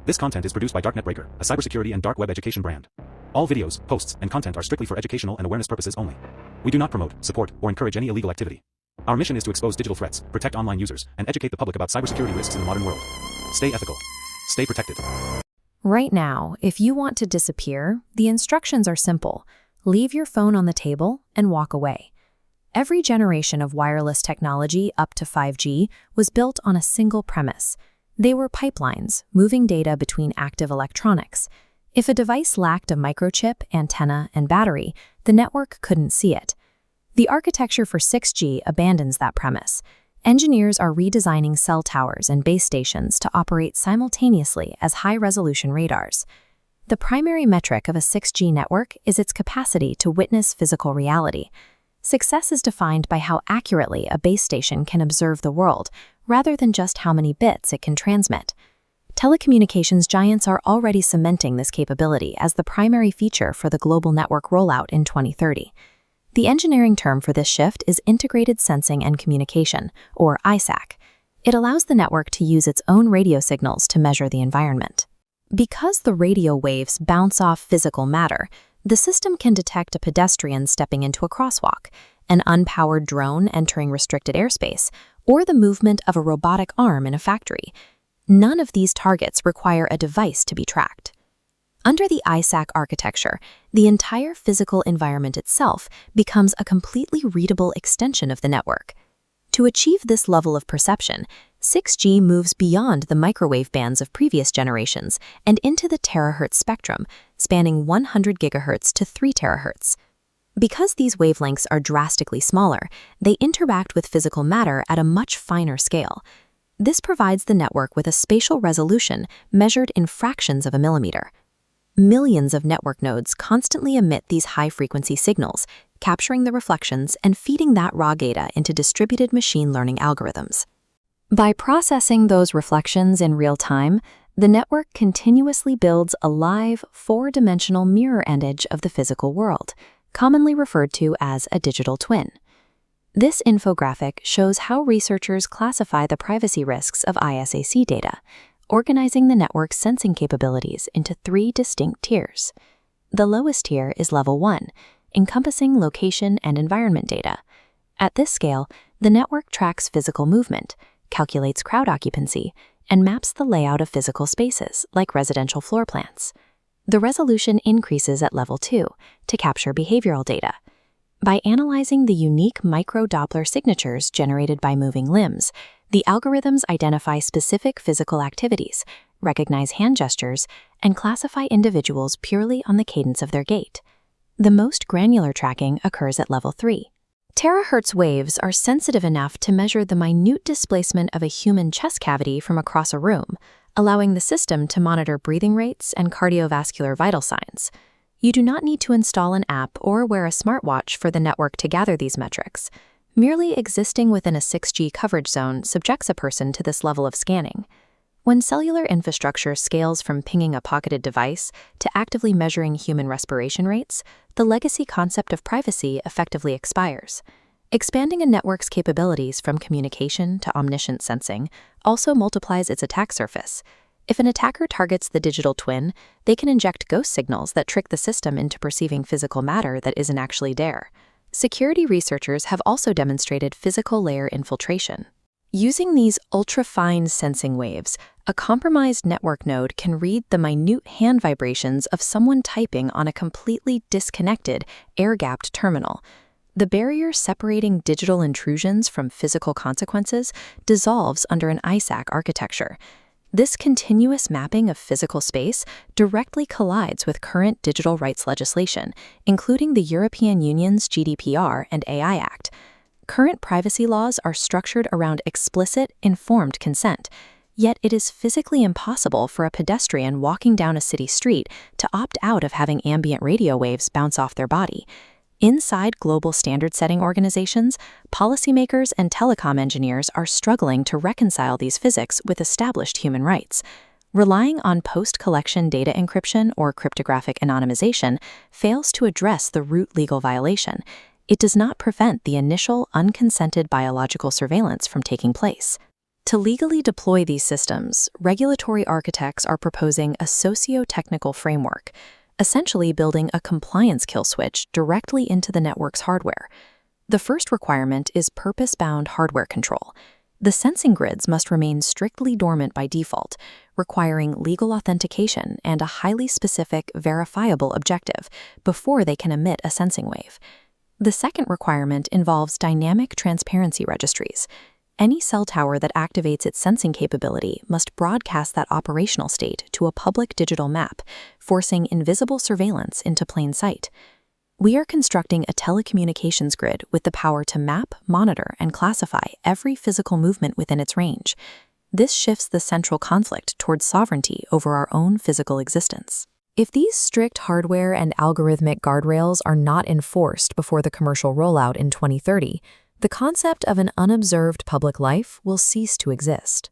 This content is produced by DarkNetBreaker, a cybersecurity and dark web education brand. All videos, posts, and content are strictly for educational and awareness purposes only. We do not promote, support, or encourage any illegal activity. Our mission is to expose digital threats, protect online users, and educate the public about cybersecurity risks in the modern world. Stay ethical. Stay protected. Right now, if you want to disappear, the instructions are simple. Leave your phone on the table and walk away. Every generation of wireless technology up to 5G was built on a single premise. They were pipelines, moving data between active electronics. If a device lacked a microchip, antenna, and battery, the network couldn't see it. The architecture for 6G abandons that premise. Engineers are redesigning cell towers and base stations to operate simultaneously as high-resolution radars. The primary metric of a 6G network is its capacity to witness physical reality. Success is defined by how accurately a base station can observe the world, rather than just how many bits it can transmit. Telecommunications giants are already cementing this capability as the primary feature for the global network rollout in 2030. The engineering term for this shift is Integrated Sensing and Communication, or ISAC. It allows the network to use its own radio signals to measure the environment. Because the radio waves bounce off physical matter, the system can detect a pedestrian stepping into a crosswalk, an unpowered drone entering restricted airspace, or the movement of a robotic arm in a factory. None of these targets require a device to be tracked. Under the ISAC architecture, the entire physical environment itself becomes a completely readable extension of the network. To achieve this level of perception, 6G moves beyond the microwave bands of previous generations and into the terahertz spectrum, spanning 100 GHz to 3 THz. Because these wavelengths are drastically smaller, they interact with physical matter at a much finer scale. This provides the network with a spatial resolution measured in fractions of a millimeter. Millions of network nodes constantly emit these high-frequency signals, capturing the reflections and feeding that raw data into distributed machine learning algorithms. By processing those reflections in real time, the network continuously builds a live, four-dimensional mirror image of the physical world, commonly referred to as a digital twin. This infographic shows how researchers classify the privacy risks of ISAC data, organizing the network's sensing capabilities into 3 distinct tiers. The lowest tier is Level 1, encompassing location and environment data. At this scale, the network tracks physical movement, calculates crowd occupancy, and maps the layout of physical spaces, like residential floor plans. The resolution increases at Level 2 to capture behavioral data. By analyzing the unique micro-Doppler signatures generated by moving limbs, the algorithms identify specific physical activities, recognize hand gestures, and classify individuals purely on the cadence of their gait. The most granular tracking occurs at Level 3. Terahertz waves are sensitive enough to measure the minute displacement of a human chest cavity from across a room, allowing the system to monitor breathing rates and cardiovascular vital signs. You do not need to install an app or wear a smartwatch for the network to gather these metrics. Merely existing within a 6G coverage zone subjects a person to this level of scanning. When cellular infrastructure scales from pinging a pocketed device to actively measuring human respiration rates, the legacy concept of privacy effectively expires. Expanding a network's capabilities from communication to omniscient sensing also multiplies its attack surface. If an attacker targets the digital twin, they can inject ghost signals that trick the system into perceiving physical matter that isn't actually there. Security researchers have also demonstrated physical layer infiltration. Using these ultra-fine sensing waves, a compromised network node can read the minute hand vibrations of someone typing on a completely disconnected, air-gapped terminal. The barrier separating digital intrusions from physical consequences dissolves under an ISAC architecture. This continuous mapping of physical space directly collides with current digital rights legislation, including the European Union's GDPR and AI Act. Current privacy laws are structured around explicit, informed consent, yet it is physically impossible for a pedestrian walking down a city street to opt out of having ambient radio waves bounce off their body. Inside global standard-setting organizations, policymakers and telecom engineers are struggling to reconcile these physics with established human rights. Relying on post-collection data encryption or cryptographic anonymization fails to address the root legal violation. It does not prevent the initial unconsented biological surveillance from taking place. To legally deploy these systems, regulatory architects are proposing a socio-technical framework, essentially building a compliance kill switch directly into the network's hardware. The first requirement is purpose-bound hardware control. The sensing grids must remain strictly dormant by default, requiring legal authentication and a highly specific, verifiable objective before they can emit a sensing wave. The second requirement involves dynamic transparency registries. Any cell tower that activates its sensing capability must broadcast that operational state to a public digital map, forcing invisible surveillance into plain sight. We are constructing a telecommunications grid with the power to map, monitor, and classify every physical movement within its range. This shifts the central conflict towards sovereignty over our own physical existence. If these strict hardware and algorithmic guardrails are not enforced before the commercial rollout in 2030, the concept of an unobserved public life will cease to exist.